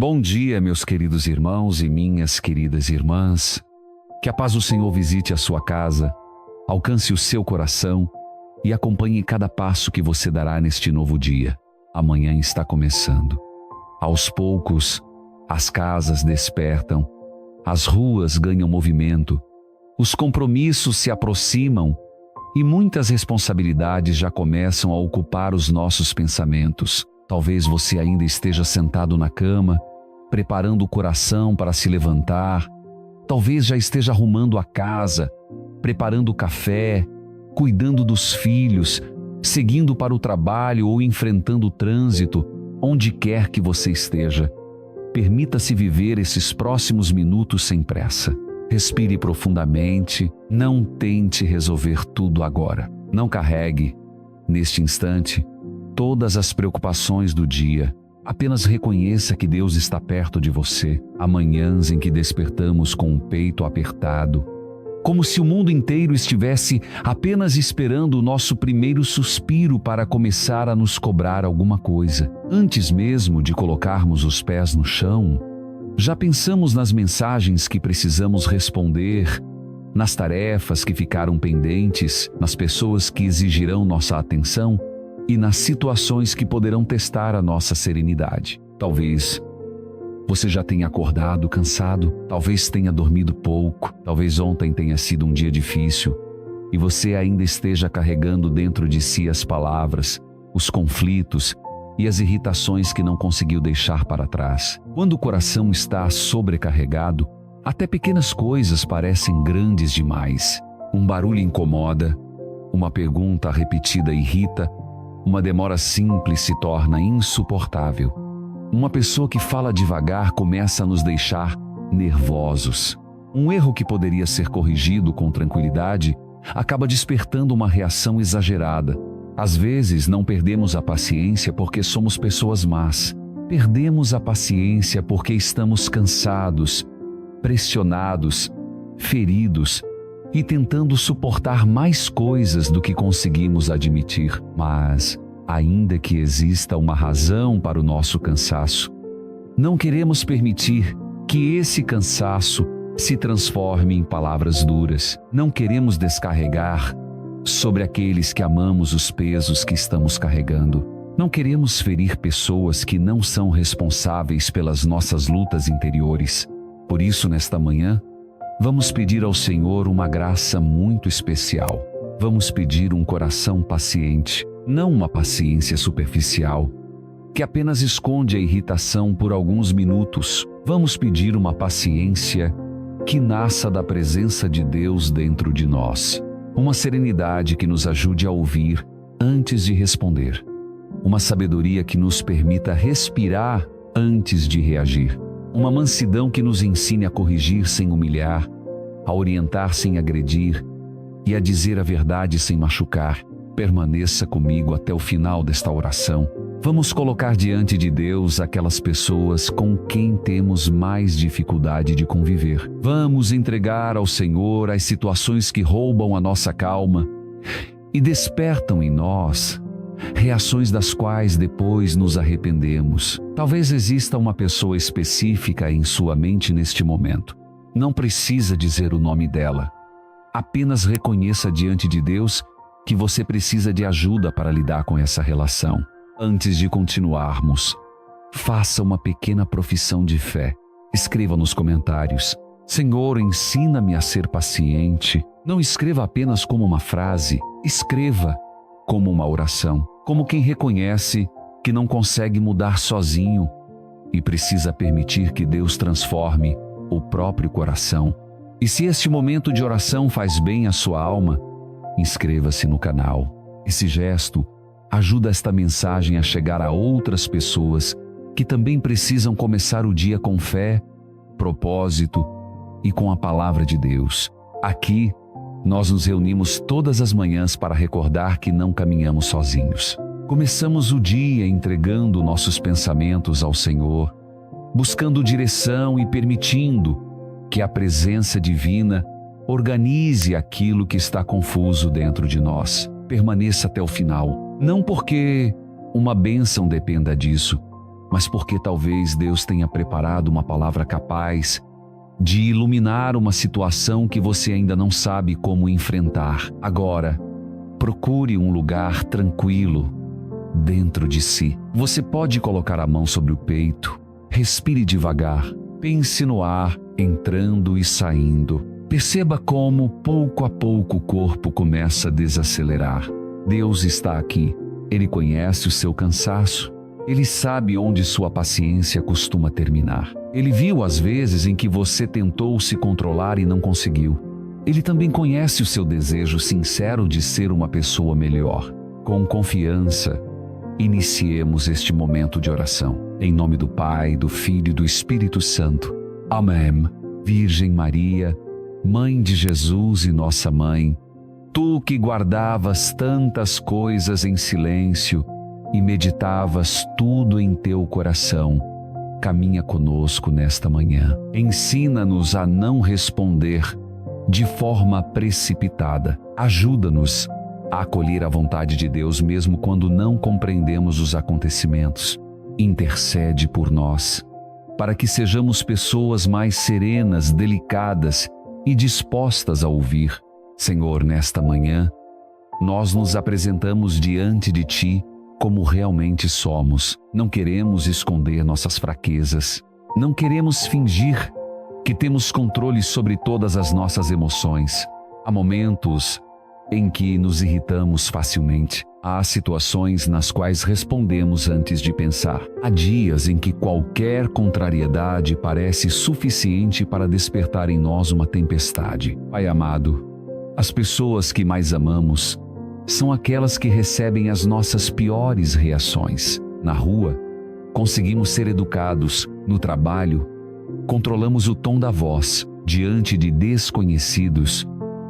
Bom dia, meus queridos irmãos e minhas queridas irmãs. Que a paz do Senhor visite a sua casa, alcance o seu coração e acompanhe cada passo que você dará neste novo dia. Amanhã está começando. Aos poucos, as casas despertam, as ruas ganham movimento, os compromissos se aproximam e muitas responsabilidades já começam a ocupar os nossos pensamentos. Talvez você ainda esteja sentado na cama, preparando o coração para se levantar. Talvez já esteja arrumando a casa, preparando o café, cuidando dos filhos, seguindo para o trabalho ou enfrentando o trânsito, onde quer que você esteja. Permita-se viver esses próximos minutos sem pressa. Respire profundamente, não tente resolver tudo agora. Não carregue, neste instante, todas as preocupações do dia. Apenas reconheça que Deus está perto de você. Há manhãs em que despertamos com o peito apertado, como se o mundo inteiro estivesse apenas esperando o nosso primeiro suspiro para começar a nos cobrar alguma coisa. Antes mesmo de colocarmos os pés no chão, já pensamos nas mensagens que precisamos responder, nas tarefas que ficaram pendentes, nas pessoas que exigirão nossa atenção e nas situações que poderão testar a nossa serenidade. Talvez você já tenha acordado cansado, talvez tenha dormido pouco, talvez ontem tenha sido um dia difícil e você ainda esteja carregando dentro de si as palavras, os conflitos e as irritações que não conseguiu deixar para trás. Quando o coração está sobrecarregado, até pequenas coisas parecem grandes demais. Um barulho incomoda, uma pergunta repetida irrita, uma demora simples se torna insuportável. Uma pessoa que fala devagar começa a nos deixar nervosos. Um erro que poderia ser corrigido com tranquilidade acaba despertando uma reação exagerada. Às vezes não perdemos a paciência porque somos pessoas más. Perdemos a paciência porque estamos cansados, pressionados, feridos e tentando suportar mais coisas do que conseguimos admitir. Mas, ainda que exista uma razão para o nosso cansaço, não queremos permitir que esse cansaço se transforme em palavras duras. Não queremos descarregar sobre aqueles que amamos os pesos que estamos carregando. Não queremos ferir pessoas que não são responsáveis pelas nossas lutas interiores. Por isso, nesta manhã, vamos pedir ao Senhor uma graça muito especial. Vamos pedir um coração paciente, não uma paciência superficial, que apenas esconde a irritação por alguns minutos. Vamos pedir uma paciência que nasça da presença de Deus dentro de nós. Uma serenidade que nos ajude a ouvir antes de responder. Uma sabedoria que nos permita respirar antes de reagir. Uma mansidão que nos ensine a corrigir sem humilhar, a orientar sem agredir e a dizer a verdade sem machucar. Permaneça comigo até o final desta oração. Vamos colocar diante de Deus aquelas pessoas com quem temos mais dificuldade de conviver. Vamos entregar ao Senhor as situações que roubam a nossa calma e despertam em nós reações das quais depois nos arrependemos. Talvez exista uma pessoa específica em sua mente neste momento. Não precisa dizer o nome dela. Apenas reconheça diante de Deus que você precisa de ajuda para lidar com essa relação. Antes de continuarmos, faça uma pequena profissão de fé. Escreva nos comentários: Senhor, ensina-me a ser paciente. Não escreva apenas como uma frase, escreva como uma oração, como quem reconhece que não consegue mudar sozinho e precisa permitir que Deus transforme o próprio coração. E se este momento de oração faz bem à sua alma, inscreva-se no canal. Esse gesto ajuda esta mensagem a chegar a outras pessoas que também precisam começar o dia com fé, propósito e com a palavra de Deus. Aqui, nós nos reunimos todas as manhãs para recordar que não caminhamos sozinhos. Começamos o dia entregando nossos pensamentos ao Senhor, buscando direção e permitindo que a presença divina organize aquilo que está confuso dentro de nós. Permaneça até o final, não porque uma bênção dependa disso, mas porque talvez Deus tenha preparado uma palavra capaz de iluminar uma situação que você ainda não sabe como enfrentar. Agora, procure um lugar tranquilo dentro de si. Você pode colocar a mão sobre o peito, respire devagar, pense no ar entrando e saindo. Perceba como, pouco a pouco, o corpo começa a desacelerar. Deus está aqui. Ele conhece o seu cansaço. Ele sabe onde sua paciência costuma terminar. Ele viu as vezes em que você tentou se controlar e não conseguiu. Ele também conhece o seu desejo sincero de ser uma pessoa melhor. Com confiança, iniciemos este momento de oração. Em nome do Pai, do Filho e do Espírito Santo. Amém. Virgem Maria, Mãe de Jesus e nossa Mãe, tu que guardavas tantas coisas em silêncio e meditavas tudo em teu coração, caminha conosco nesta manhã. Ensina-nos a não responder de forma precipitada. Ajuda-nos a acolher a vontade de Deus mesmo quando não compreendemos os acontecimentos. Intercede por nós, para que sejamos pessoas mais serenas, delicadas e dispostas a ouvir. Senhor, nesta manhã, nós nos apresentamos diante de Ti como realmente somos. Não queremos esconder nossas fraquezas. Não queremos fingir que temos controle sobre todas as nossas emoções. Há momentos em que nos irritamos facilmente. Há situações nas quais respondemos antes de pensar. Há dias em que qualquer contrariedade parece suficiente para despertar em nós uma tempestade. Pai amado, as pessoas que mais amamos são aquelas que recebem as nossas piores reações. Na rua, conseguimos ser educados. No trabalho, controlamos o tom da voz. Diante de desconhecidos,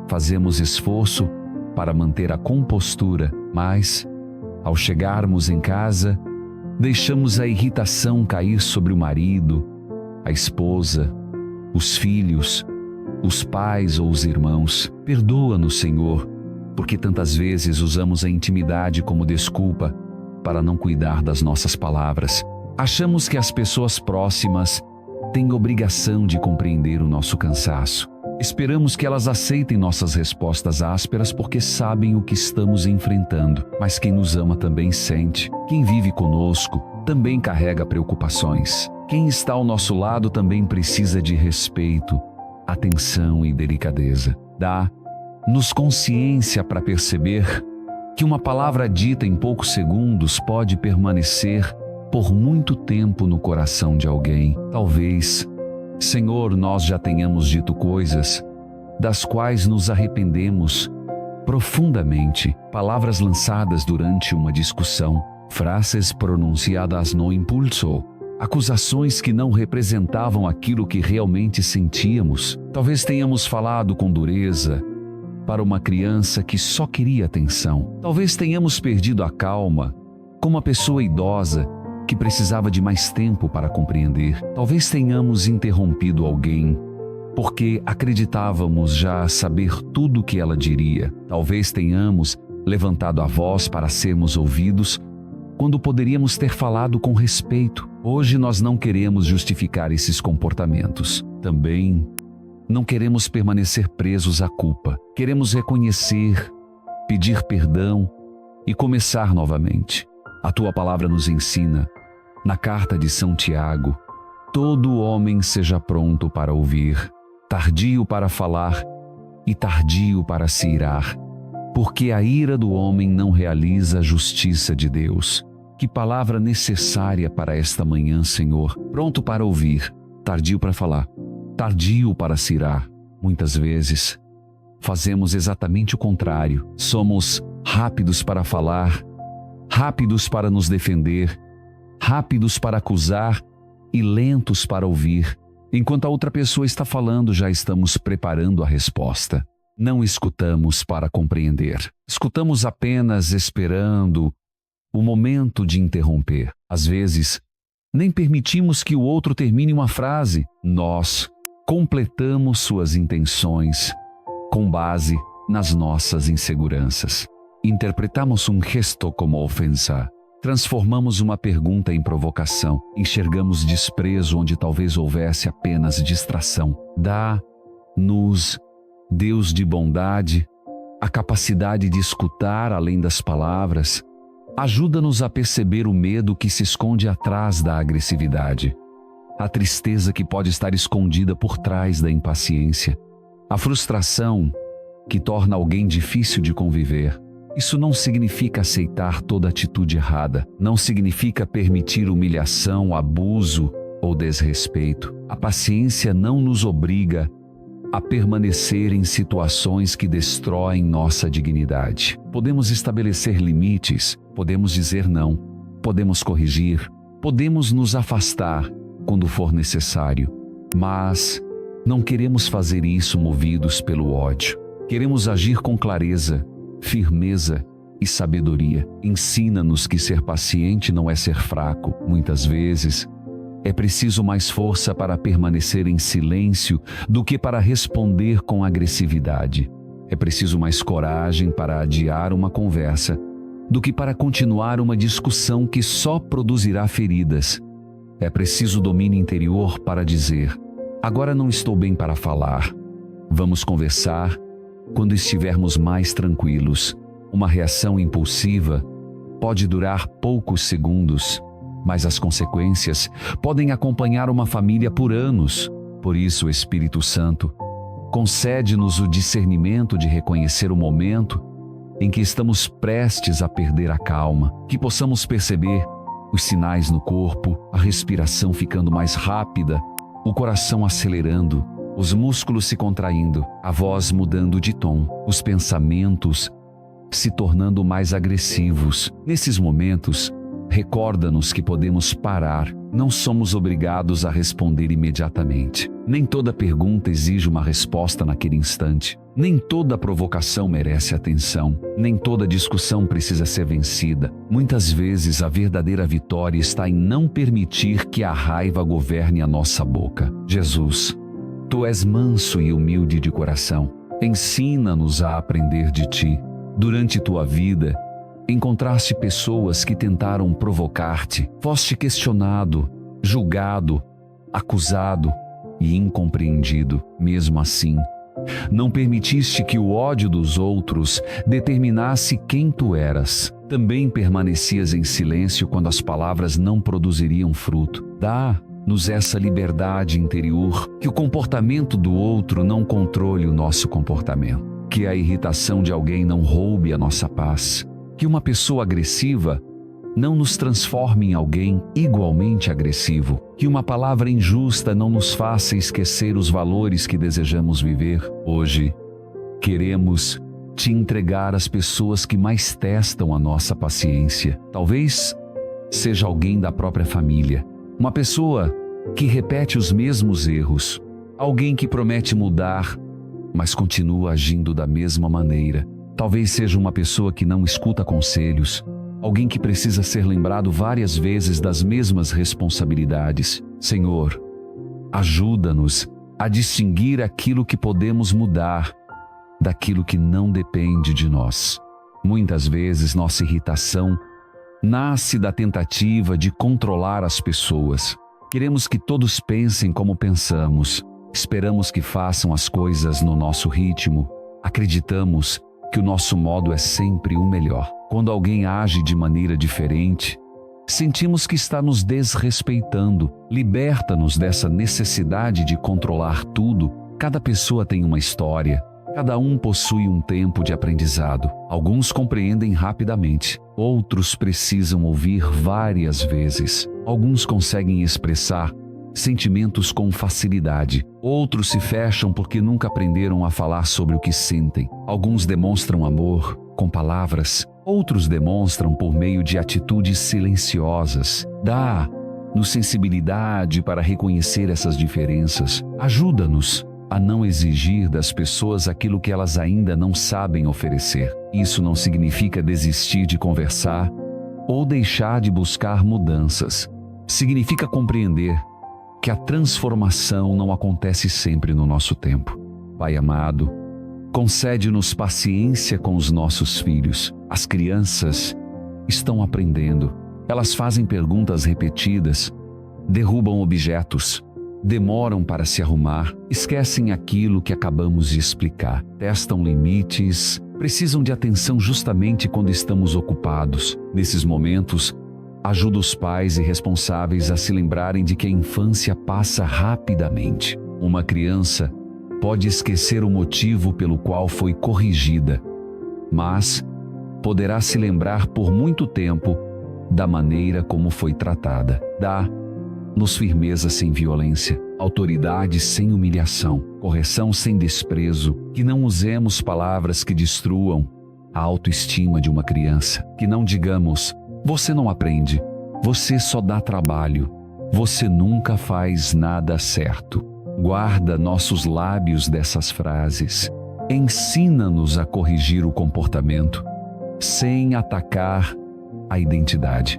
fazemos esforço para manter a compostura, mas, ao chegarmos em casa, deixamos a irritação cair sobre o marido, a esposa, os filhos, os pais ou os irmãos. Perdoa-nos, Senhor, porque tantas vezes usamos a intimidade como desculpa para não cuidar das nossas palavras. Achamos que as pessoas próximas têm obrigação de compreender o nosso cansaço. Esperamos que elas aceitem nossas respostas ásperas porque sabem o que estamos enfrentando. Mas quem nos ama também sente. Quem vive conosco também carrega preocupações. Quem está ao nosso lado também precisa de respeito, atenção e delicadeza. Dá-nos consciência para perceber que uma palavra dita em poucos segundos pode permanecer por muito tempo no coração de alguém. Talvez, Senhor, nós já tenhamos dito coisas das quais nos arrependemos profundamente. Palavras lançadas durante uma discussão, frases pronunciadas no impulso, acusações que não representavam aquilo que realmente sentíamos. Talvez tenhamos falado com dureza para uma criança que só queria atenção. Talvez tenhamos perdido a calma com uma pessoa idosa que precisava de mais tempo para compreender. Talvez tenhamos interrompido alguém porque acreditávamos já saber tudo o que ela diria. Talvez tenhamos levantado a voz para sermos ouvidos quando poderíamos ter falado com respeito. Hoje nós não queremos justificar esses comportamentos. Também não queremos permanecer presos à culpa. Queremos reconhecer, pedir perdão e começar novamente. A tua palavra nos ensina, na carta de São Tiago, todo homem seja pronto para ouvir, tardio para falar e tardio para se irar, porque a ira do homem não realiza a justiça de Deus. Que palavra necessária para esta manhã, Senhor. Pronto para ouvir, tardio para falar, tardio para se irar. Muitas vezes, fazemos exatamente o contrário. Somos rápidos para falar, rápidos para nos defender, rápidos para acusar e lentos para ouvir. Enquanto a outra pessoa está falando, já estamos preparando a resposta. Não escutamos para compreender. Escutamos apenas esperando o momento de interromper. Às vezes, nem permitimos que o outro termine uma frase. Nós completamos suas intenções com base nas nossas inseguranças. Interpretamos um gesto como ofensa Transformamos uma pergunta em provocação. Enxergamos desprezo onde talvez houvesse apenas distração. Dá-nos, Deus de bondade, a capacidade de escutar além das palavras. Ajuda-nos a perceber o medo que se esconde atrás da agressividade, a tristeza que pode estar escondida por trás da impaciência, a frustração que torna alguém difícil de conviver. Isso não significa aceitar toda atitude errada, não significa permitir humilhação, abuso ou desrespeito. A paciência não nos obriga a permanecer em situações que destroem nossa dignidade. Podemos estabelecer limites, podemos dizer não, podemos corrigir, podemos nos afastar quando for necessário, mas não queremos fazer isso movidos pelo ódio. Queremos agir com clareza, firmeza e sabedoria. Ensina-nos que ser paciente não é ser fraco. Muitas vezes, é preciso mais força para permanecer em silêncio do que para responder com agressividade. É preciso mais coragem para adiar uma conversa do que para continuar uma discussão que só produzirá feridas. É preciso domínio interior para dizer: agora não estou bem para falar. Vamos conversar quando estivermos mais tranquilos. Uma reação impulsiva pode durar poucos segundos, mas as consequências podem acompanhar uma família por anos. Por isso, o Espírito Santo concede-nos o discernimento de reconhecer o momento em que estamos prestes a perder a calma, que possamos perceber os sinais no corpo, a respiração ficando mais rápida, o coração acelerando, os músculos se contraindo, a voz mudando de tom, os pensamentos se tornando mais agressivos. Nesses momentos, recorda-nos que podemos parar, não somos obrigados a responder imediatamente. Nem toda pergunta exige uma resposta naquele instante. Nem toda provocação merece atenção. Nem toda discussão precisa ser vencida. Muitas vezes a verdadeira vitória está em não permitir que a raiva governe a nossa boca. Jesus, Tu és manso e humilde de coração. Ensina-nos a aprender de Ti. Durante tua vida, encontraste pessoas que tentaram provocar-te. Foste questionado, julgado, acusado e incompreendido. Mesmo assim, não permitiste que o ódio dos outros determinasse quem tu eras. Também permanecias em silêncio quando as palavras não produziriam fruto. Dá-nos essa liberdade interior, que o comportamento do outro não controle o nosso comportamento. Que a irritação de alguém não roube a nossa paz. Que uma pessoa agressiva não nos transforme em alguém igualmente agressivo. Que uma palavra injusta não nos faça esquecer os valores que desejamos viver. Hoje, queremos Te entregar as pessoas que mais testam a nossa paciência. Talvez seja alguém da própria família. Uma pessoa que repete os mesmos erros. Alguém que promete mudar, mas continua agindo da mesma maneira. Talvez seja uma pessoa que não escuta conselhos, alguém que precisa ser lembrado várias vezes das mesmas responsabilidades. Senhor, ajuda-nos a distinguir aquilo que podemos mudar daquilo que não depende de nós. Muitas vezes nossa irritação nasce da tentativa de controlar as pessoas. Queremos que todos pensem como pensamos. Esperamos que façam as coisas no nosso ritmo. Acreditamos que o nosso modo é sempre o melhor. Quando alguém age de maneira diferente, sentimos que está nos desrespeitando. Liberta-nos dessa necessidade de controlar tudo. Cada pessoa tem uma história. Cada um possui um tempo de aprendizado. Alguns compreendem rapidamente. Outros precisam ouvir várias vezes. Alguns conseguem expressar sentimentos com facilidade. Outros se fecham porque nunca aprenderam a falar sobre o que sentem. Alguns demonstram amor com palavras. Outros demonstram por meio de atitudes silenciosas. Dá-nos sensibilidade para reconhecer essas diferenças. Ajuda-nos a não exigir das pessoas aquilo que elas ainda não sabem oferecer. Isso não significa desistir de conversar ou deixar de buscar mudanças. Significa compreender que a transformação não acontece sempre no nosso tempo. Pai amado, concede-nos paciência com os nossos filhos. As crianças estão aprendendo. Elas fazem perguntas repetidas, derrubam objetos, demoram para se arrumar, esquecem aquilo que acabamos de explicar, testam limites, precisam de atenção justamente quando estamos ocupados. Nesses momentos, ajuda os pais e responsáveis a se lembrarem de que a infância passa rapidamente. Uma criança pode esquecer o motivo pelo qual foi corrigida, mas poderá se lembrar por muito tempo da maneira como foi tratada. Dá-nos firmeza sem violência, autoridade sem humilhação, correção sem desprezo, que não usemos palavras que destruam a autoestima de uma criança, que não digamos: você não aprende, você só dá trabalho, você nunca faz nada certo. Guarda nossos lábios dessas frases. Ensina-nos a corrigir o comportamento, sem atacar a identidade.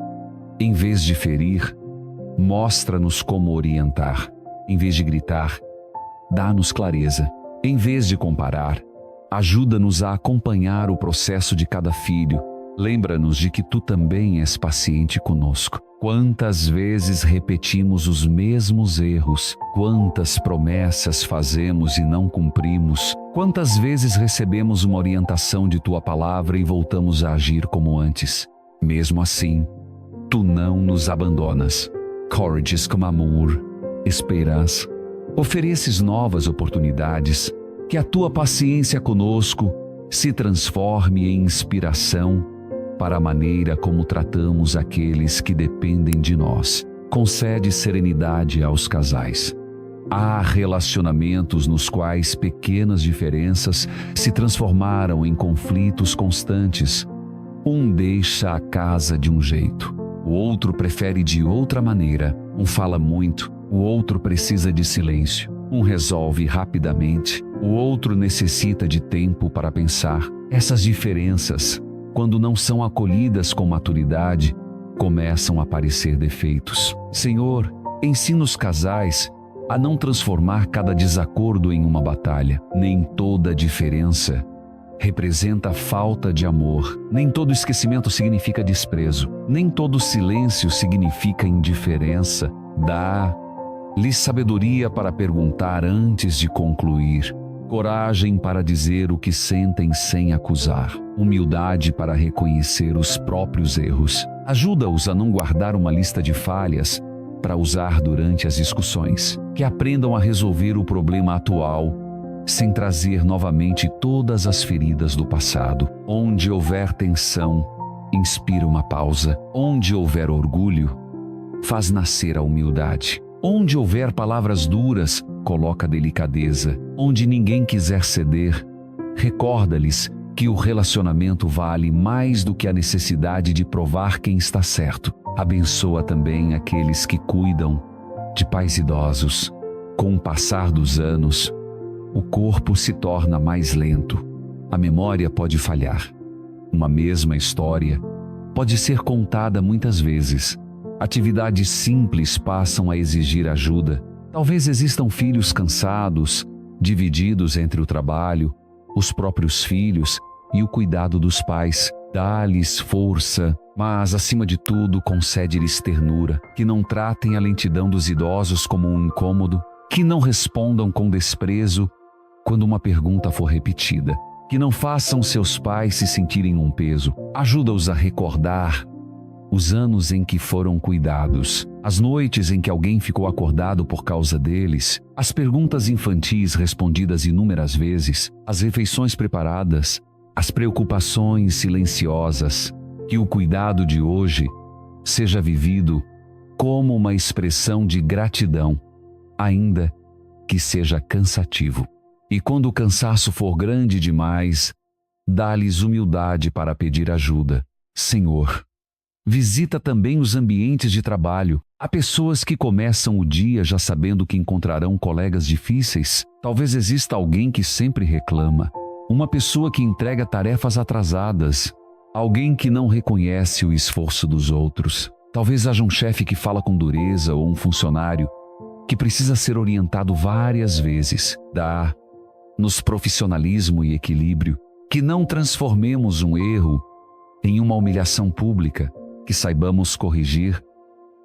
Em vez de ferir, mostra-nos como orientar. Em vez de gritar, dá-nos clareza. Em vez de comparar, ajuda-nos a acompanhar o processo de cada filho. Lembra-nos de que tu também és paciente conosco. Quantas vezes repetimos os mesmos erros? Quantas promessas fazemos e não cumprimos? Quantas vezes recebemos uma orientação de tua palavra e voltamos a agir como antes? Mesmo assim, tu não nos abandonas. Corriges com amor, esperança. Ofereces novas oportunidades. Que a tua paciência conosco se transforme em inspiração para a maneira como tratamos aqueles que dependem de nós. Concede serenidade aos casais. Há relacionamentos nos quais pequenas diferenças se transformaram em conflitos constantes. Um deixa a casa de um jeito, o outro prefere de outra maneira. Um fala muito, o outro precisa de silêncio. Um resolve rapidamente, o outro necessita de tempo para pensar. Essas diferenças, quando não são acolhidas com maturidade, começam a aparecer defeitos. Senhor, ensina os casais a não transformar cada desacordo em uma batalha. Nem toda diferença representa falta de amor. Nem todo esquecimento significa desprezo. Nem todo silêncio significa indiferença. Dá-lhes sabedoria para perguntar antes de concluir. Coragem para dizer o que sentem sem acusar. Humildade para reconhecer os próprios erros. Ajuda-os a não guardar uma lista de falhas para usar durante as discussões. Que aprendam a resolver o problema atual sem trazer novamente todas as feridas do passado. Onde houver tensão, inspira uma pausa. Onde houver orgulho, faz nascer a humildade. Onde houver palavras duras, coloca delicadeza. Onde ninguém quiser ceder, recorda-lhes que o relacionamento vale mais do que a necessidade de provar quem está certo. Abençoa também aqueles que cuidam de pais idosos. Com o passar dos anos, o corpo se torna mais lento. A memória pode falhar. Uma mesma história pode ser contada muitas vezes. Atividades simples passam a exigir ajuda. Talvez existam filhos cansados, divididos entre o trabalho, os próprios filhos e o cuidado dos pais. Dá-lhes força, mas, acima de tudo, concede-lhes ternura. Que não tratem a lentidão dos idosos como um incômodo. Que não respondam com desprezo quando uma pergunta for repetida. Que não façam seus pais se sentirem um peso. Ajuda-os a recordar os anos em que foram cuidados, as noites em que alguém ficou acordado por causa deles, as perguntas infantis respondidas inúmeras vezes, as refeições preparadas, as preocupações silenciosas. Que o cuidado de hoje seja vivido como uma expressão de gratidão, ainda que seja cansativo. E quando o cansaço for grande demais, dá-lhes humildade para pedir ajuda. Senhor, visita também os ambientes de trabalho. Há pessoas que começam o dia já sabendo que encontrarão colegas difíceis. Talvez exista alguém que sempre reclama. Uma pessoa que entrega tarefas atrasadas. Alguém que não reconhece o esforço dos outros. Talvez haja um chefe que fala com dureza ou um funcionário que precisa ser orientado várias vezes. Dá-nos profissionalismo e equilíbrio. Que não transformemos um erro em uma humilhação pública. que saibamos corrigir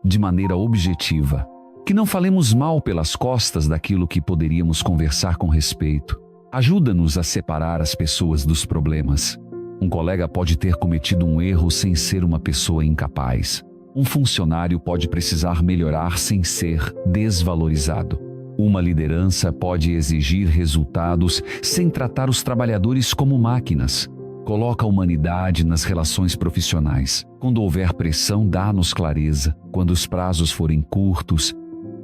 de maneira objetiva, que não falemos mal pelas costas daquilo que poderíamos conversar com respeito. Ajuda-nos a separar as pessoas dos problemas. Um colega pode ter cometido um erro sem ser uma pessoa incapaz. Um funcionário pode precisar melhorar sem ser desvalorizado. Uma liderança pode exigir resultados sem tratar os trabalhadores como máquinas. Coloca a humanidade nas relações profissionais. Quando houver pressão, dá-nos clareza. Quando os prazos forem curtos,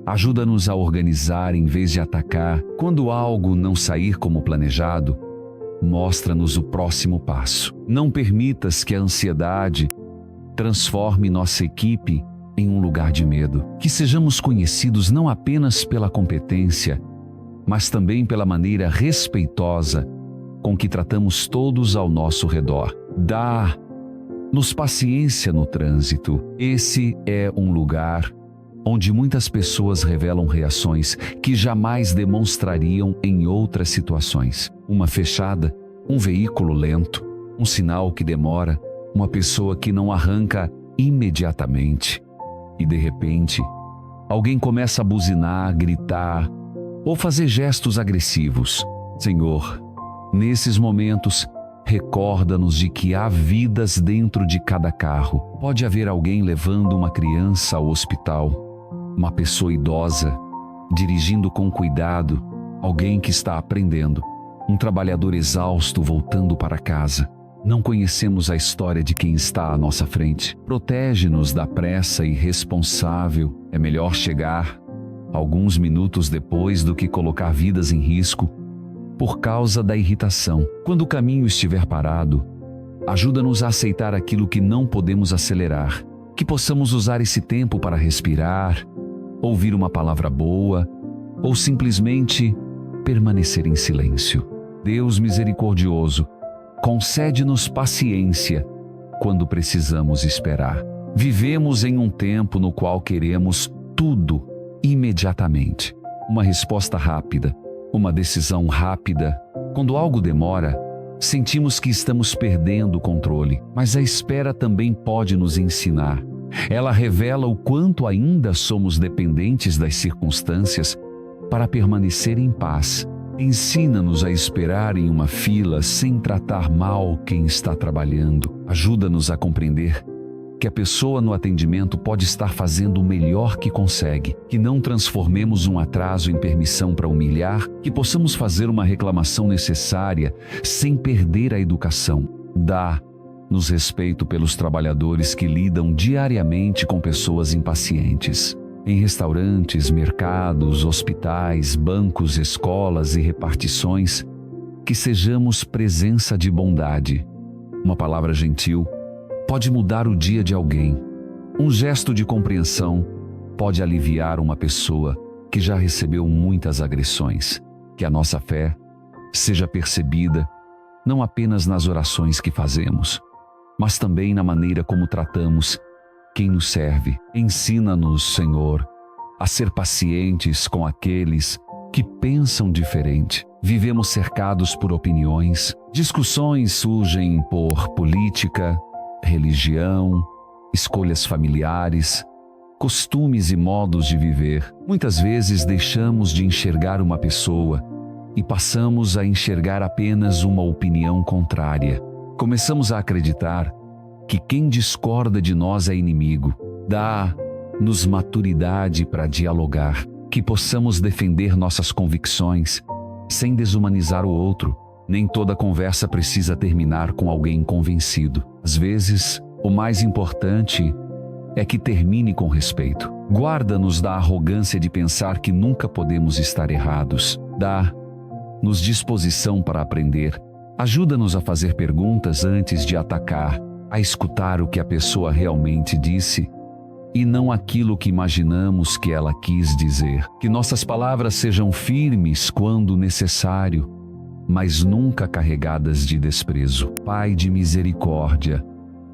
ajuda-nos a organizar em vez de atacar. Quando algo não sair como planejado, mostra-nos o próximo passo. Não permitas que a ansiedade transforme nossa equipe em um lugar de medo. Que sejamos conhecidos não apenas pela competência, mas também pela maneira respeitosa com que tratamos todos ao nosso redor. Dá-nos paciência no trânsito. Esse é um lugar onde muitas pessoas revelam reações que jamais demonstrariam em outras situações. Uma fechada, um veículo lento, um sinal que demora, uma pessoa que não arranca imediatamente. E de repente, alguém começa a buzinar, gritar ou fazer gestos agressivos. Senhor, nesses momentos, recorda-nos de que há vidas dentro de cada carro. Pode haver alguém levando uma criança ao hospital, uma pessoa idosa, dirigindo com cuidado, alguém que está aprendendo, um trabalhador exausto voltando para casa. Não conhecemos a história de quem está à nossa frente. Protege-nos da pressa irresponsável. É melhor chegar alguns minutos depois do que colocar vidas em risco por causa da irritação. Quando o caminho estiver parado, ajuda-nos a aceitar aquilo que não podemos acelerar. Que possamos usar esse tempo para respirar, ouvir uma palavra boa ou simplesmente permanecer em silêncio. Deus misericordioso, concede-nos paciência quando precisamos esperar. Vivemos em um tempo no qual queremos tudo imediatamente. Uma resposta rápida, uma decisão rápida. Quando algo demora, sentimos que estamos perdendo o controle, mas a espera também pode nos ensinar. Ela revela o quanto ainda somos dependentes das circunstâncias para permanecer em paz. Ensina-nos a esperar em uma fila sem tratar mal quem está trabalhando. Ajuda-nos a compreender que a pessoa no atendimento pode estar fazendo o melhor que consegue, que não transformemos um atraso em permissão para humilhar, que possamos fazer uma reclamação necessária sem perder a educação. Dá-nos respeito pelos trabalhadores que lidam diariamente com pessoas impacientes. Em restaurantes, mercados, hospitais, bancos, escolas e repartições, que sejamos presença de bondade. Uma palavra gentil pode mudar o dia de alguém. Um gesto de compreensão pode aliviar uma pessoa que já recebeu muitas agressões. Que a nossa fé seja percebida não apenas nas orações que fazemos, mas também na maneira como tratamos quem nos serve. Ensina-nos, Senhor, a ser pacientes com aqueles que pensam diferente. Vivemos cercados por opiniões. Discussões surgem por política, religião, escolhas familiares, costumes e modos de viver. Muitas vezes deixamos de enxergar uma pessoa e passamos a enxergar apenas uma opinião contrária. Começamos a acreditar que quem discorda de nós é inimigo. Dá-nos maturidade para dialogar, que possamos defender nossas convicções sem desumanizar o outro. Nem toda conversa precisa terminar com alguém convencido. Às vezes, o mais importante é que termine com respeito. Guarda-nos da arrogância de pensar que nunca podemos estar errados. Dá-nos disposição para aprender. Ajuda-nos a fazer perguntas antes de atacar, a escutar o que a pessoa realmente disse e não aquilo que imaginamos que ela quis dizer. Que nossas palavras sejam firmes quando necessário, mas nunca carregadas de desprezo. Pai de misericórdia,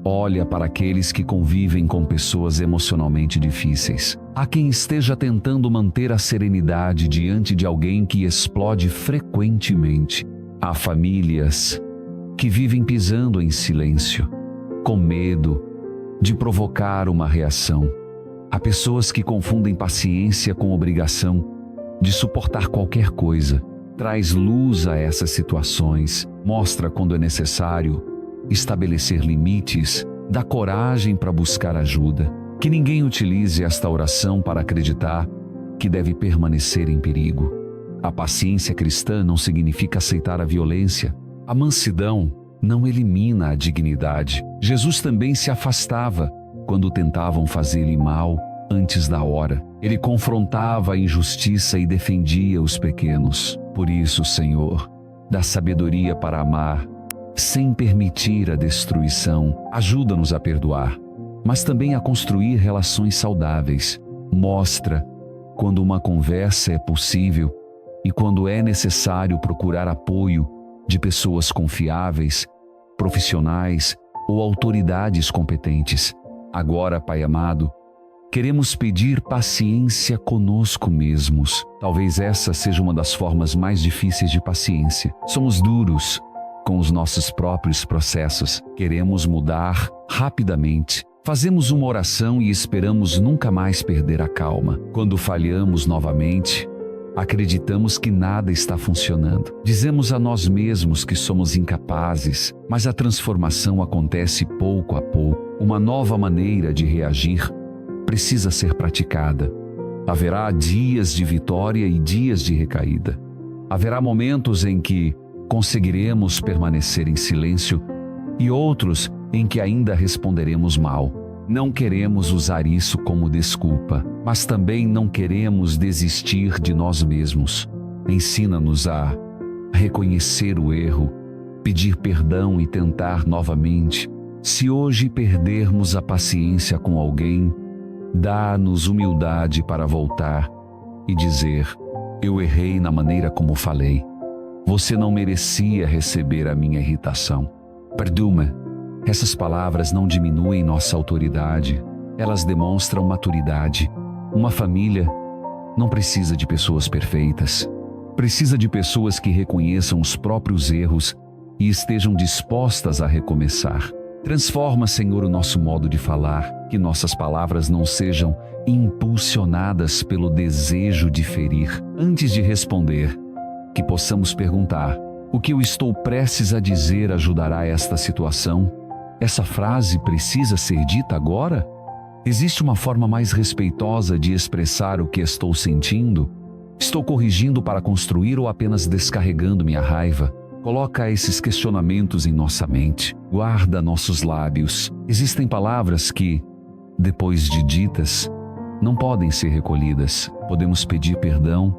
olha para aqueles que convivem com pessoas emocionalmente difíceis. Há quem esteja tentando manter a serenidade diante de alguém que explode frequentemente. Há famílias que vivem pisando em silêncio, com medo de provocar uma reação. Há pessoas que confundem paciência com obrigação de suportar qualquer coisa. Traz luz a essas situações, mostra quando é necessário estabelecer limites, dá coragem para buscar ajuda. Que ninguém utilize esta oração para acreditar que deve permanecer em perigo. A paciência cristã não significa aceitar a violência. A mansidão não elimina a dignidade. Jesus também se afastava quando tentavam fazer-lhe mal antes da hora. Ele confrontava a injustiça e defendia os pequenos. Por isso, Senhor, dá sabedoria para amar, sem permitir a destruição. Ajuda-nos a perdoar, mas também a construir relações saudáveis. Mostra quando uma conversa é possível e quando é necessário procurar apoio de pessoas confiáveis, profissionais ou autoridades competentes. Agora, Pai amado, queremos pedir paciência conosco mesmos. Talvez essa seja uma das formas mais difíceis de paciência. Somos duros com os nossos próprios processos. Queremos mudar rapidamente. Fazemos uma oração e esperamos nunca mais perder a calma. Quando falhamos novamente, acreditamos que nada está funcionando. Dizemos a nós mesmos que somos incapazes, mas a transformação acontece pouco a pouco. Uma nova maneira de reagir precisa ser praticada. Haverá dias de vitória e dias de recaída. Haverá momentos em que conseguiremos permanecer em silêncio e outros em que ainda responderemos mal. Não queremos usar isso como desculpa, mas também não queremos desistir de nós mesmos. Ensina-nos a reconhecer o erro, pedir perdão e tentar novamente. Se hoje perdermos a paciência com alguém, dá-nos humildade para voltar e dizer: eu errei na maneira como falei. Você não merecia receber a minha irritação. Perdoa-me. Essas palavras não diminuem nossa autoridade, elas demonstram maturidade. Uma família não precisa de pessoas perfeitas. Precisa de pessoas que reconheçam os próprios erros e estejam dispostas a recomeçar. Transforma, Senhor, o nosso modo de falar, que nossas palavras não sejam impulsionadas pelo desejo de ferir. Antes de responder, que possamos perguntar: o que eu estou prestes a dizer ajudará esta situação? Essa frase precisa ser dita agora? Existe uma forma mais respeitosa de expressar o que estou sentindo? Estou corrigindo para construir ou apenas descarregando minha raiva? Coloca esses questionamentos em nossa mente. Guarda nossos lábios. Existem palavras que, depois de ditas, não podem ser recolhidas. Podemos pedir perdão,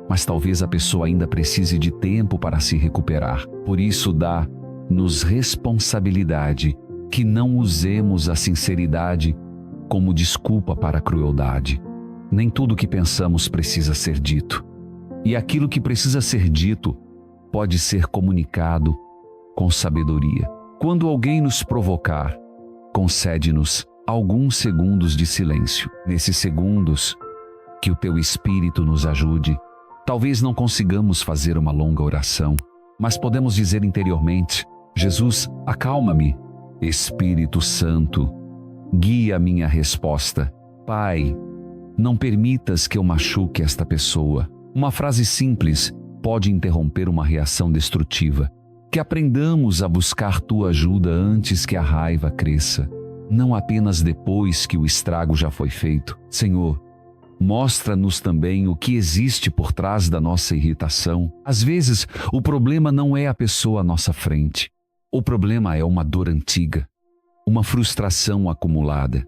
mas talvez a pessoa ainda precise de tempo para se recuperar. Por isso, dá-nos responsabilidade que não usemos a sinceridade como desculpa para a crueldade. Nem tudo o que pensamos precisa ser dito. E aquilo que precisa ser dito pode ser comunicado com sabedoria. Quando alguém nos provocar, concede-nos alguns segundos de silêncio. Nesses segundos, que o teu Espírito nos ajude. Talvez não consigamos fazer uma longa oração, mas podemos dizer interiormente: Jesus, acalma-me. Espírito Santo, guia a minha resposta. Pai, não permitas que eu machuque esta pessoa. Uma frase simples pode interromper uma reação destrutiva. Que aprendamos a buscar tua ajuda antes que a raiva cresça, não apenas depois que o estrago já foi feito. Senhor, mostra-nos também o que existe por trás da nossa irritação. Às vezes, o problema não é a pessoa à nossa frente. O problema é uma dor antiga, uma frustração acumulada,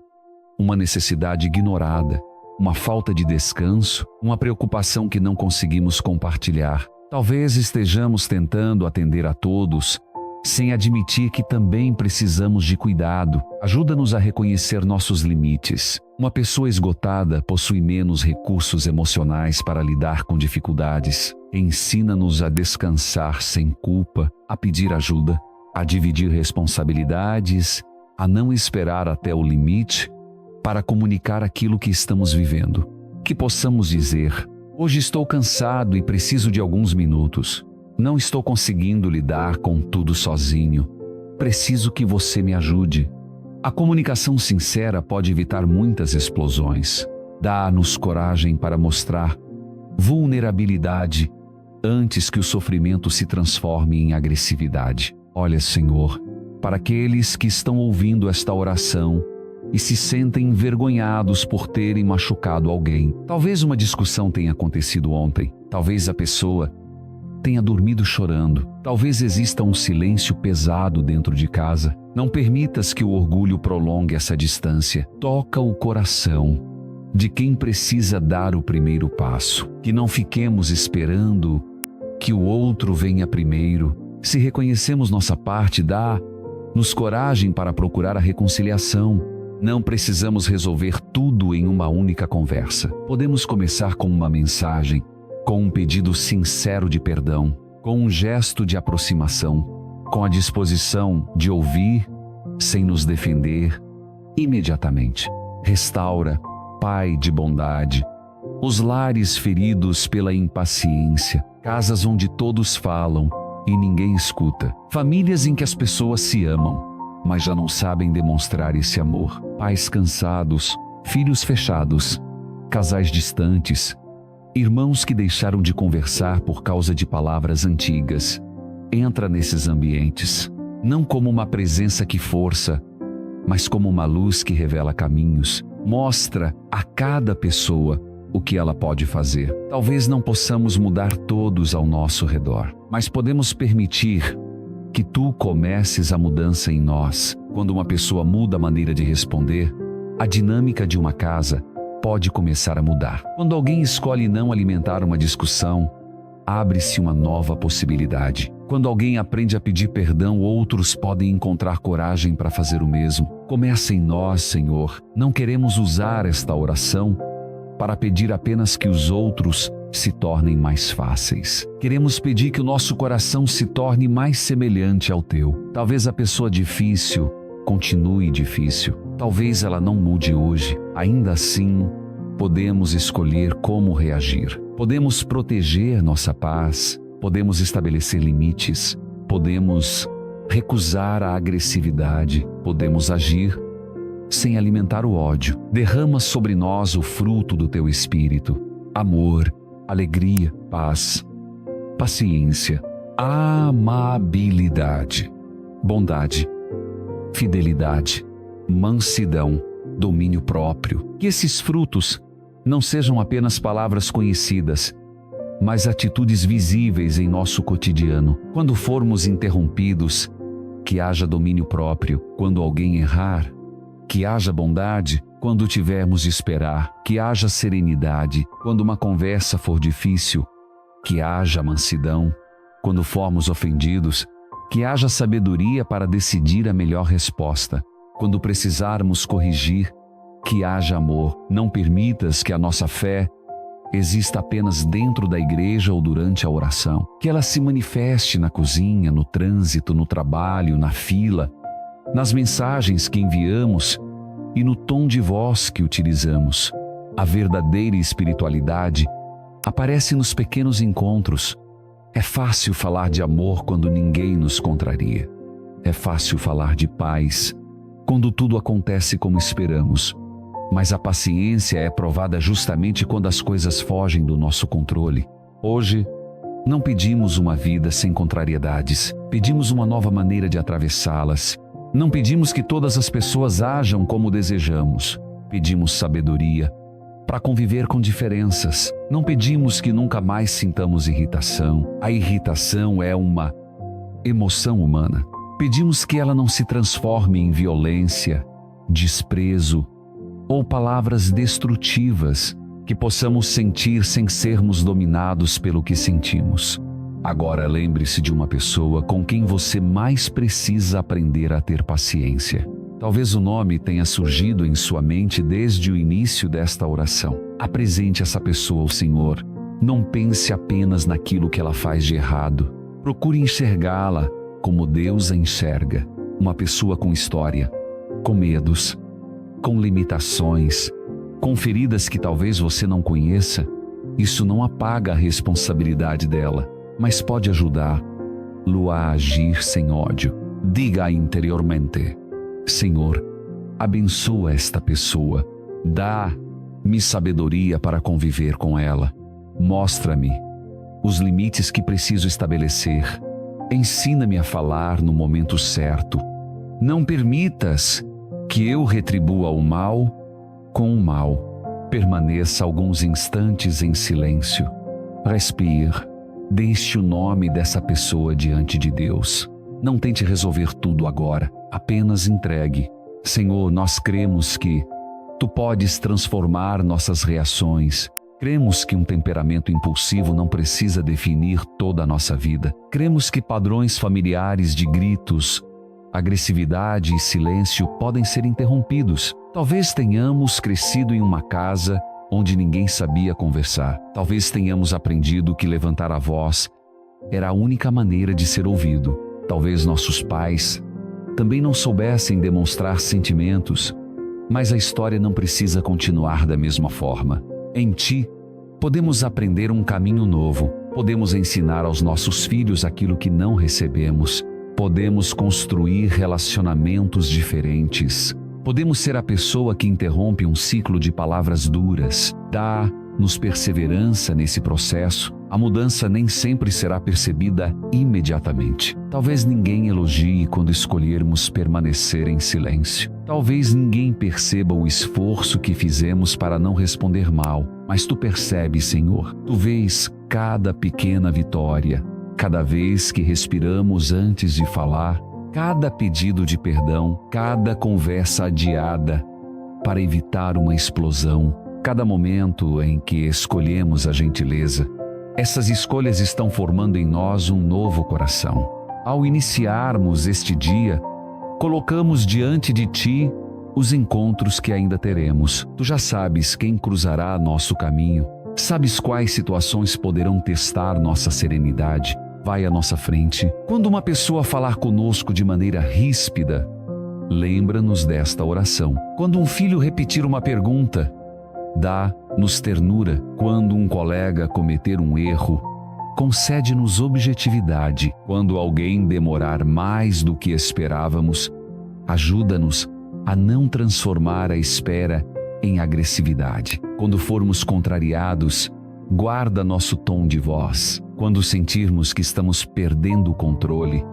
uma necessidade ignorada, uma falta de descanso, uma preocupação que não conseguimos compartilhar. Talvez estejamos tentando atender a todos, sem admitir que também precisamos de cuidado. Ajuda-nos a reconhecer nossos limites. Uma pessoa esgotada possui menos recursos emocionais para lidar com dificuldades. Ensina-nos a descansar sem culpa, a pedir ajuda, a dividir responsabilidades, a não esperar até o limite para comunicar aquilo que estamos vivendo. Que possamos dizer: hoje estou cansado e preciso de alguns minutos. Não estou conseguindo lidar com tudo sozinho. Preciso que você me ajude. A comunicação sincera pode evitar muitas explosões. Dá-nos coragem para mostrar vulnerabilidade antes que o sofrimento se transforme em agressividade. Olha, Senhor, para aqueles que estão ouvindo esta oração e se sentem envergonhados por terem machucado alguém. Talvez uma discussão tenha acontecido ontem. Talvez a pessoa tenha dormido chorando. Talvez exista um silêncio pesado dentro de casa. Não permitas que o orgulho prolongue essa distância. Toca o coração de quem precisa dar o primeiro passo. Que não fiquemos esperando que o outro venha primeiro. Se reconhecemos nossa parte, dá-nos coragem para procurar a reconciliação. Não precisamos resolver tudo em uma única conversa. Podemos começar com uma mensagem, com um pedido sincero de perdão, com um gesto de aproximação, com a disposição de ouvir sem nos defender imediatamente. Restaura, Pai de bondade, os lares feridos pela impaciência, casas onde todos falam e ninguém escuta, famílias em que as pessoas se amam, mas já não sabem demonstrar esse amor, pais cansados, filhos fechados, casais distantes, irmãos que deixaram de conversar por causa de palavras antigas. Entra nesses ambientes, não como uma presença que força, mas como uma luz que revela caminhos. Mostra a cada pessoa o que ela pode fazer. Talvez não possamos mudar todos ao nosso redor, mas podemos permitir que tu comeces a mudança em nós. Quando uma pessoa muda a maneira de responder, a dinâmica de uma casa pode começar a mudar. Quando alguém escolhe não alimentar uma discussão, abre-se uma nova possibilidade. Quando alguém aprende a pedir perdão, outros podem encontrar coragem para fazer o mesmo. Começa em nós, Senhor. Não queremos usar esta oração para pedir apenas que os outros se tornem mais fáceis. Queremos pedir que o nosso coração se torne mais semelhante ao teu. Talvez a pessoa difícil continue difícil. Talvez ela não mude hoje. Ainda assim, podemos escolher como reagir. Podemos proteger nossa paz. Podemos estabelecer limites. Podemos recusar a agressividade. Podemos agir sem alimentar o ódio. Derrama sobre nós o fruto do teu espírito: amor, alegria, paz, paciência, amabilidade, bondade, fidelidade, mansidão, domínio próprio. Que esses frutos não sejam apenas palavras conhecidas, mas atitudes visíveis em nosso cotidiano. Quando formos interrompidos, que haja domínio próprio. Quando alguém errar, que haja bondade. Quando tivermos de esperar, que haja serenidade. Quando uma conversa for difícil, que haja mansidão. Quando formos ofendidos, que haja sabedoria para decidir a melhor resposta. Quando precisarmos corrigir, que haja amor. Não permitas que a nossa fé exista apenas dentro da igreja ou durante a oração. Que ela se manifeste na cozinha, no trânsito, no trabalho, na fila, nas mensagens que enviamos e no tom de voz que utilizamos. A verdadeira espiritualidade aparece nos pequenos encontros. É fácil falar de amor quando ninguém nos contraria. É fácil falar de paz quando tudo acontece como esperamos. Mas a paciência é provada justamente quando as coisas fogem do nosso controle. Hoje, não pedimos uma vida sem contrariedades. Pedimos uma nova maneira de atravessá-las. Não pedimos que todas as pessoas ajam como desejamos. Pedimos sabedoria para conviver com diferenças. Não pedimos que nunca mais sintamos irritação. A irritação é uma emoção humana. Pedimos que ela não se transforme em violência, desprezo ou palavras destrutivas que possamos sentir sem sermos dominados pelo que sentimos. Agora lembre-se de uma pessoa com quem você mais precisa aprender a ter paciência. Talvez o nome tenha surgido em sua mente desde o início desta oração. Apresente essa pessoa ao Senhor. Não pense apenas naquilo que ela faz de errado. Procure enxergá-la como Deus a enxerga. Uma pessoa com história, com medos, com limitações, com feridas que talvez você não conheça. Isso não apaga a responsabilidade dela, mas pode ajudá-lo a agir sem ódio. Diga interiormente: Senhor, abençoa esta pessoa. Dá-me sabedoria para conviver com ela. Mostra-me os limites que preciso estabelecer. Ensina-me a falar no momento certo. Não permitas que eu retribua o mal com o mal. Permaneça alguns instantes em silêncio. Respire. Deixe o nome dessa pessoa diante de Deus. Não tente resolver tudo agora. Apenas entregue. Senhor, nós cremos que Tu podes transformar nossas reações. Cremos que um temperamento impulsivo não precisa definir toda a nossa vida. Cremos que padrões familiares de gritos, agressividade e silêncio podem ser interrompidos. Talvez tenhamos crescido em uma casa onde ninguém sabia conversar. Talvez tenhamos aprendido que levantar a voz era a única maneira de ser ouvido. Talvez nossos pais também não soubessem demonstrar sentimentos. Mas a história não precisa continuar da mesma forma. Em Ti, podemos aprender um caminho novo. Podemos ensinar aos nossos filhos aquilo que não recebemos. Podemos construir relacionamentos diferentes. Podemos ser a pessoa que interrompe um ciclo de palavras duras. Dá-nos perseverança nesse processo. A mudança nem sempre será percebida imediatamente. Talvez ninguém elogie quando escolhermos permanecer em silêncio. Talvez ninguém perceba o esforço que fizemos para não responder mal. Mas Tu percebes, Senhor. Tu vês cada pequena vitória. Cada vez que respiramos antes de falar, cada pedido de perdão, cada conversa adiada para evitar uma explosão, cada momento em que escolhemos a gentileza. Essas escolhas estão formando em nós um novo coração. Ao iniciarmos este dia, colocamos diante de Ti os encontros que ainda teremos. Tu já sabes quem cruzará nosso caminho. Sabes quais situações poderão testar nossa serenidade. Vai à nossa frente. Quando uma pessoa falar conosco de maneira ríspida, lembra-nos desta oração. Quando um filho repetir uma pergunta, dá-nos ternura. Quando um colega cometer um erro, concede-nos objetividade. Quando alguém demorar mais do que esperávamos, ajuda-nos a não transformar a espera em agressividade. Quando formos contrariados, guarda nosso tom de voz. Quando sentirmos que estamos perdendo o controle,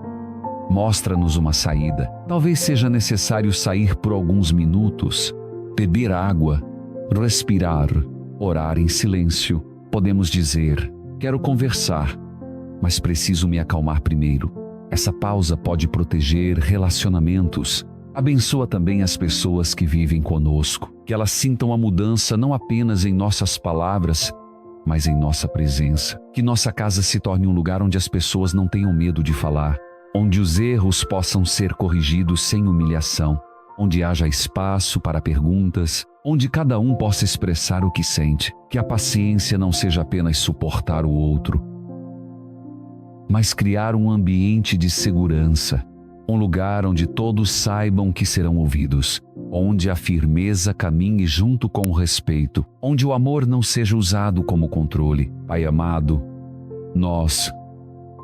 mostra-nos uma saída. Talvez seja necessário sair por alguns minutos, beber água, respirar, orar em silêncio. Podemos dizer: quero conversar, mas preciso me acalmar primeiro. Essa pausa pode proteger relacionamentos. Abençoa também as pessoas que vivem conosco, que elas sintam a mudança não apenas em nossas palavras, mas em nossa presença. Que nossa casa se torne um lugar onde as pessoas não tenham medo de falar, onde os erros possam ser corrigidos sem humilhação, onde haja espaço para perguntas, onde cada um possa expressar o que sente. Que a paciência não seja apenas suportar o outro, mas criar um ambiente de segurança, um lugar onde todos saibam que serão ouvidos, onde a firmeza caminhe junto com o respeito, onde o amor não seja usado como controle. Pai amado, nós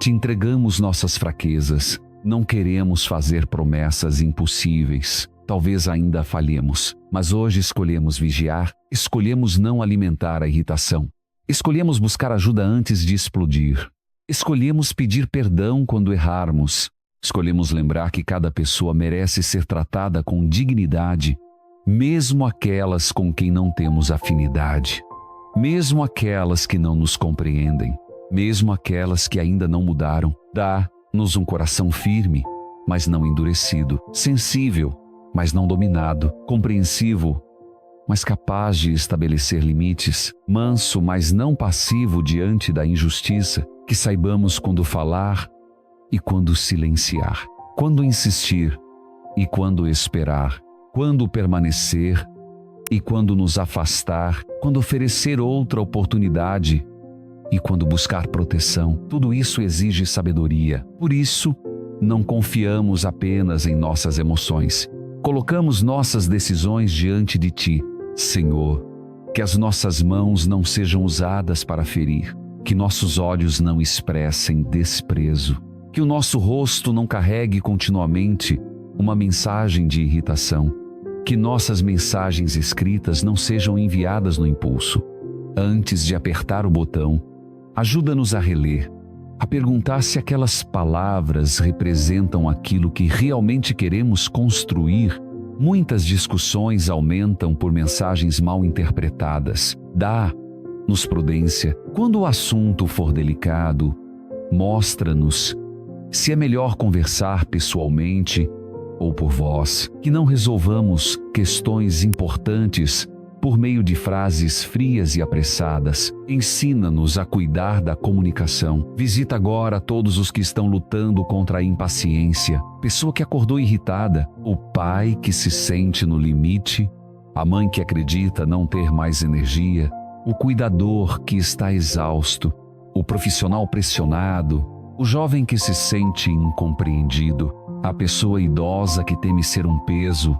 Te entregamos nossas fraquezas. Não queremos fazer promessas impossíveis. Talvez ainda falhemos, mas hoje escolhemos vigiar, escolhemos não alimentar a irritação, escolhemos buscar ajuda antes de explodir, escolhemos pedir perdão quando errarmos, escolhemos lembrar que cada pessoa merece ser tratada com dignidade, mesmo aquelas com quem não temos afinidade, mesmo aquelas que não nos compreendem, mesmo aquelas que ainda não mudaram. Dá-nos um coração firme, mas não endurecido, sensível, mas não dominado, compreensivo, mas capaz de estabelecer limites, manso, mas não passivo diante da injustiça, que saibamos quando falar e quando silenciar, quando insistir e quando esperar, quando permanecer e quando nos afastar, quando oferecer outra oportunidade e quando buscar proteção. Tudo isso exige sabedoria. Por isso, não confiamos apenas em nossas emoções. Colocamos nossas decisões diante de Ti, Senhor. Que as nossas mãos não sejam usadas para ferir, que nossos olhos não expressem desprezo, que o nosso rosto não carregue continuamente uma mensagem de irritação. Que nossas mensagens escritas não sejam enviadas no impulso. Antes de apertar o botão, ajuda-nos a reler, a perguntar se aquelas palavras representam aquilo que realmente queremos construir. Muitas discussões aumentam por mensagens mal interpretadas. Dá-nos prudência. Quando o assunto for delicado, mostra-nos se é melhor conversar pessoalmente ou por voz. Que não resolvamos questões importantes por meio de frases frias e apressadas. Ensina-nos a cuidar da comunicação. Visita agora todos os que estão lutando contra a impaciência, pessoa que acordou irritada, o pai que se sente no limite, a mãe que acredita não ter mais energia, o cuidador que está exausto, o profissional pressionado, o jovem que se sente incompreendido, a pessoa idosa que teme ser um peso,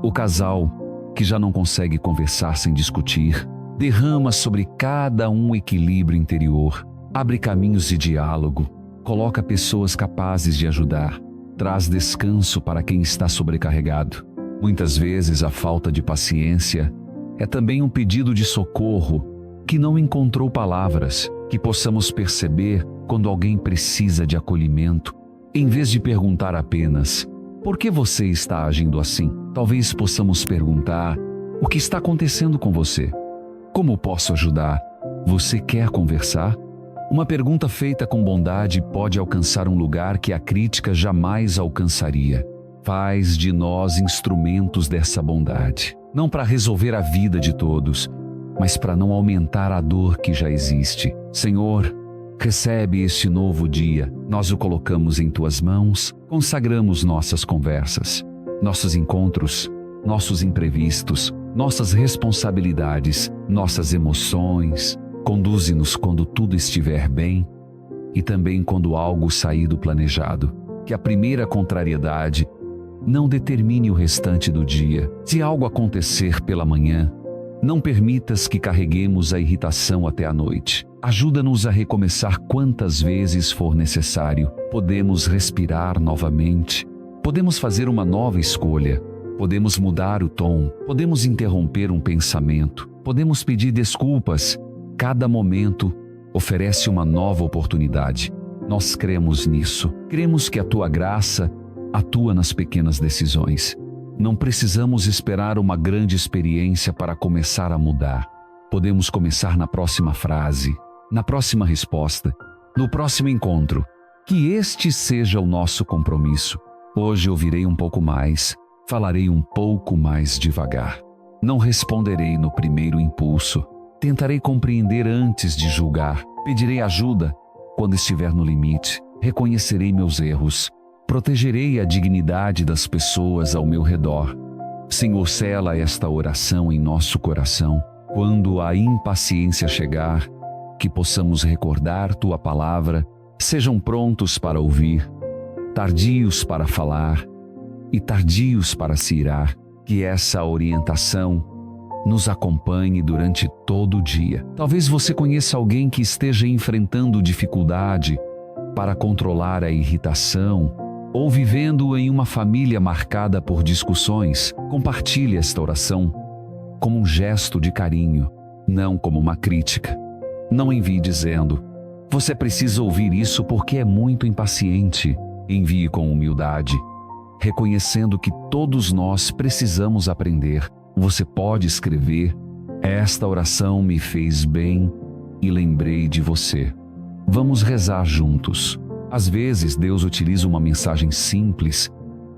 o casal que já não consegue conversar sem discutir. Derrama sobre cada um equilíbrio interior, abre caminhos de diálogo, coloca pessoas capazes de ajudar, traz descanso para quem está sobrecarregado. Muitas vezes a falta de paciência é também um pedido de socorro que não encontrou palavras. Que possamos perceber quando alguém precisa de acolhimento, em vez de perguntar apenas: por que você está agindo assim? Talvez possamos perguntar: o que está acontecendo com você? Como posso ajudar? Você quer conversar? Uma pergunta feita com bondade pode alcançar um lugar que a crítica jamais alcançaria. Faz de nós instrumentos dessa bondade, não para resolver a vida de todos, mas para não aumentar a dor que já existe. Senhor, recebe este novo dia. Nós o colocamos em Tuas mãos, consagramos nossas conversas, nossos encontros, nossos imprevistos, nossas responsabilidades, nossas emoções. Conduze-nos quando tudo estiver bem e também quando algo sair do planejado. Que a primeira contrariedade não determine o restante do dia. Se algo acontecer pela manhã, não permitas que carreguemos a irritação até a noite. Ajuda-nos a recomeçar quantas vezes for necessário. Podemos respirar novamente. Podemos fazer uma nova escolha. Podemos mudar o tom. Podemos interromper um pensamento. Podemos pedir desculpas. Cada momento oferece uma nova oportunidade. Nós cremos nisso. Cremos que a Tua graça atua nas pequenas decisões. Não precisamos esperar uma grande experiência para começar a mudar. Podemos começar na próxima frase, na próxima resposta, no próximo encontro. Que este seja o nosso compromisso. Hoje ouvirei um pouco mais, falarei um pouco mais devagar. Não responderei no primeiro impulso. Tentarei compreender antes de julgar. Pedirei ajuda quando estiver no limite. Reconhecerei meus erros. Protegerei a dignidade das pessoas ao meu redor. Senhor, sela esta oração em nosso coração. Quando a impaciência chegar, que possamos recordar Tua palavra, sejam prontos para ouvir, tardios para falar e tardios para se irar. Que essa orientação nos acompanhe durante todo o dia. Talvez você conheça alguém que esteja enfrentando dificuldade para controlar a irritação, ou vivendo em uma família marcada por discussões. Compartilhe esta oração como um gesto de carinho, não como uma crítica. Não envie dizendo: você precisa ouvir isso porque é muito impaciente. Envie com humildade, reconhecendo que todos nós precisamos aprender. Você pode escrever: esta oração me fez bem e lembrei de você. Vamos rezar juntos. Às vezes, Deus utiliza uma mensagem simples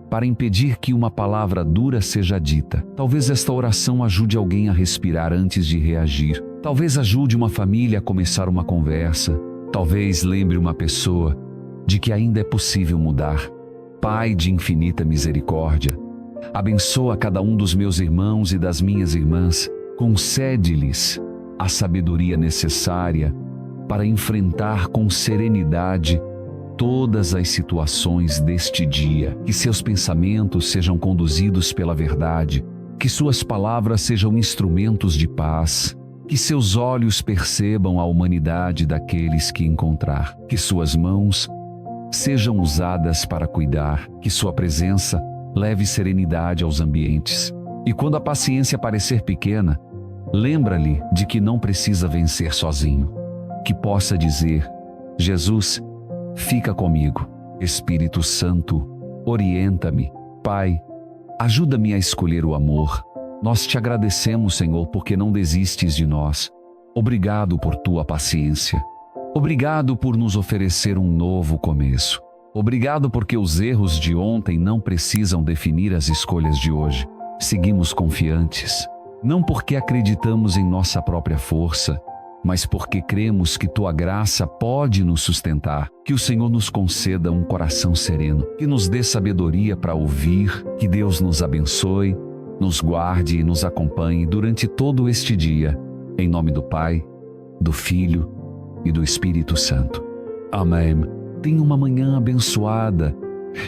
para impedir que uma palavra dura seja dita. Talvez esta oração ajude alguém a respirar antes de reagir. Talvez ajude uma família a começar uma conversa. Talvez lembre uma pessoa de que ainda é possível mudar. Pai de infinita misericórdia, abençoa cada um dos meus irmãos e das minhas irmãs. Concede-lhes a sabedoria necessária para enfrentar com serenidade todas as situações deste dia. Que seus pensamentos sejam conduzidos pela verdade, que suas palavras sejam instrumentos de paz, que seus olhos percebam a humanidade daqueles que encontrar, que suas mãos sejam usadas para cuidar, que sua presença leve serenidade aos ambientes E quando a paciência parecer pequena, lembra-lhe de que não precisa vencer sozinho. Que possa dizer: Jesus, fica comigo. Espírito Santo, orienta-me. Pai, ajuda-me a escolher o amor. Nós te agradecemos, Senhor, porque não desistes de nós. Obrigado por tua paciência. Obrigado por nos oferecer um novo começo. Obrigado porque os erros de ontem não precisam definir as escolhas de hoje. Seguimos confiantes, não porque acreditamos em nossa própria força, mas porque cremos que tua graça pode nos sustentar. Que o Senhor nos conceda um coração sereno, que nos dê sabedoria para ouvir, que Deus nos abençoe, nos guarde e nos acompanhe durante todo este dia. Em nome do Pai, do Filho e do Espírito Santo. Amém. Tenha uma manhã abençoada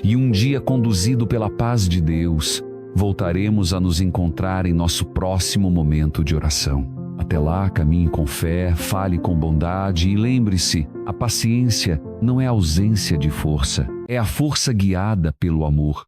e um dia conduzido pela paz de Deus. Voltaremos a nos encontrar em nosso próximo momento de oração. Até lá, caminhe com fé, fale com bondade e lembre-se, a paciência não é ausência de força, é a força guiada pelo amor.